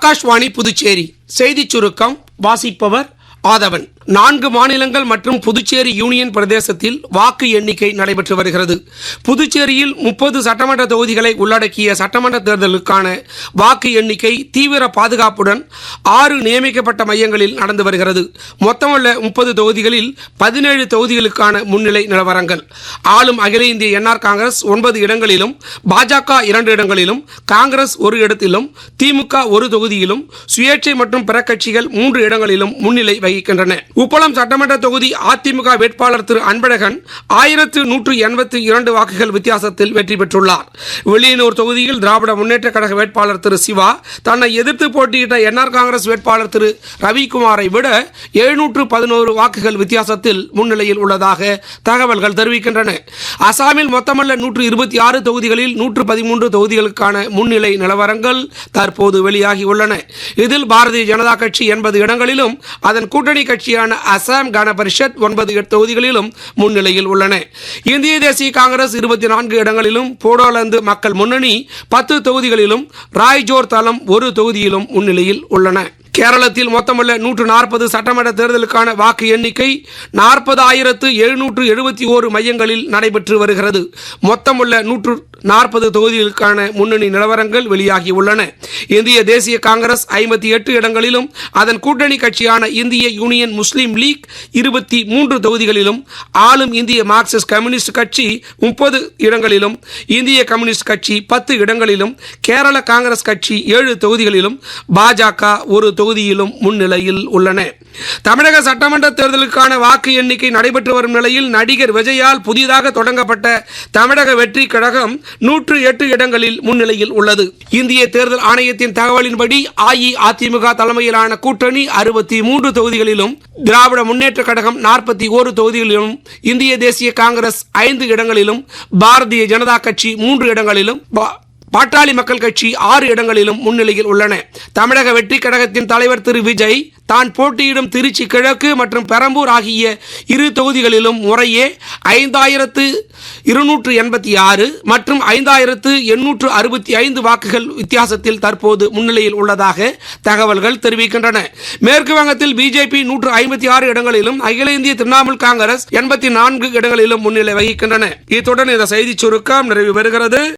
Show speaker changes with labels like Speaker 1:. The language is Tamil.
Speaker 1: ஆகாஷ்வாணி புதுச்சேரி செய்திச் சுருக்கம் வாசிப்பவர் ஆதவன். 4 மாநிலங்கள் மற்றும் புதுச்சேரி யூனியன் பிரதேசத்தில் வாக்கு எண்ணிக்கை நடைபெற்று வருகிறது. புதுச்சேரியில் 30 சட்டமன்ற தொகுதிகளை உள்ளடக்கிய சட்டமன்ற தேர்தலுக்கான வாக்கு எண்ணிக்கை தீவிர பாதுகாப்புடன் 6 நியமிக்கப்பட்ட மையங்களில் நடந்து வருகிறது. மொத்தமுள்ள 30 தொகுதிகளில் 17 தொகுதிகளுக்கான முன்னிலை நிலவரங்கள். ஆளும் அகில இந்திய என்ஆர் காங்கிரஸ் 9 இடங்களிலும், பாஜக 2 இடங்களிலும், காங்கிரஸ் 1 இடத்திலும், திமுக 1 தொகுதியிலும், சுயேட்சை மற்றும் பிற கட்சிகள் 3 இடங்களிலும் முன்னிலை வகிக்கின்றன. உப்பளம் சட்டமன்ற தொகுதி அதிமுக வேட்பாளர் திரு அன்பழகன் 1182 வாக்குகள் வித்தியாசத்தில் வெற்றி பெற்றுள்ளார். வெளியனூர் தொகுதியில் திராவிட முன்னேற்ற கழக வேட்பாளர் திரு சிவா தன்னை எதிர்த்து போட்டியிட்ட என்ஆர் காங்கிரஸ் வேட்பாளர் திரு ரவிக்குமாரை விட 711 வாக்குகள் வித்தியாசத்தில் முன்னிலையில் உள்ளதாக தகவல்கள் தெரிவிக்கின்றன. அசாமில் மொத்தமல்ல 126 தொகுதிகளில் 113 தொகுதிகளுக்கான முன்னிலை நிலவரங்கள் தற்போது வெளியாகி உள்ளன. இதில் பாரதிய ஜனதா கட்சி 80 இடங்களிலும், அதன் கூட்டணி கட்சியான அசாம் கன பரிஷத் 9 தொகுதிகளிலும் முன்னிலையில் உள்ளன. இந்திய தேசிய காங்கிரஸ் 24 இடங்களிலும், போடோலாந்து மக்கள் முன்னணி 10 தொகுதிகளிலும், ராய்ஜோர் தளம் 1 தொகுதியிலும் முன்னிலையில் உள்ளன. கேரளத்தில் மொத்தமுள்ள 140 சட்டமன்ற தேர்தலுக்கான வாக்கு எண்ணிக்கை 40,771 மையங்களில் நடைபெற்று வருகிறது. மொத்தமுள்ள 140 தொகுதிகளுக்கான முன்னணி நிலவரங்கள் வெளியாகி உள்ளன. இந்திய தேசிய காங்கிரஸ் 58 இடங்களிலும், அதன் கூட்டணி கட்சியான இந்திய யூனியன் முஸ்லீம் லீக் 23 தொகுதிகளிலும், ஆளும் இந்திய மார்க்சிஸ்ட் கம்யூனிஸ்ட் கட்சி 30 இடங்களிலும், இந்திய கம்யூனிஸ்ட் கட்சி 10 இடங்களிலும், கேரள காங்கிரஸ் கட்சி 7 தொகுதிகளிலும், பாஜக 1 தொகுதியிலும் முன்னிலையில் உள்ளன. தமிழக சட்டமன்ற தேர்தலுக்கான வாக்கு எண்ணிக்கை நடைபெற்று வரும் நிலையில் நடிகர் விஜயால் புதிதாக தொடங்கப்பட்ட தமிழக வெற்றி கழகம் 108 இடங்களில் முன்னிலையில் உள்ளது. இந்திய தேர்தல் ஆணையத்தின் தகவலின்படி அஇஅதிமுக தலைமையிலான கூட்டணி 63 தொகுதிகளிலும், திராவிட முன்னேற்ற கழகம் 41 தொகுதிகளிலும், இந்திய தேசிய காங்கிரஸ் 5 இடங்களிலும், பாரதிய ஜனதா கட்சி 3 இடங்களிலும், பாட்டாளி மக்கள் கட்சி 6 இடங்களிலும் முன்னிலையில் உள்ளன. தமிழக வெற்றி கழகத்தின் தலைவர் திரு விஜய் தான் போட்டியிடும் திருச்சி கிழக்கு மற்றும் பெரம்பூர் ஆகிய 2 தொகுதிகளிலும் முறையே 5286 மற்றும் 5865 வாக்குகள் வித்தியாசத்தில் தற்போது முன்னிலையில் உள்ளதாக தகவல்கள் தெரிவிக்கின்றன. மேற்கு வங்கத்தில் பிஜேபி 156 இடங்களிலும், அகில இந்திய திரிணாமுல் காங்கிரஸ் 84 இடங்களிலும் முன்னிலை வகிக்கின்றன. இத்துடன் இந்த செய்திச் சுருக்கம் நிறைவு பெறுகிறது.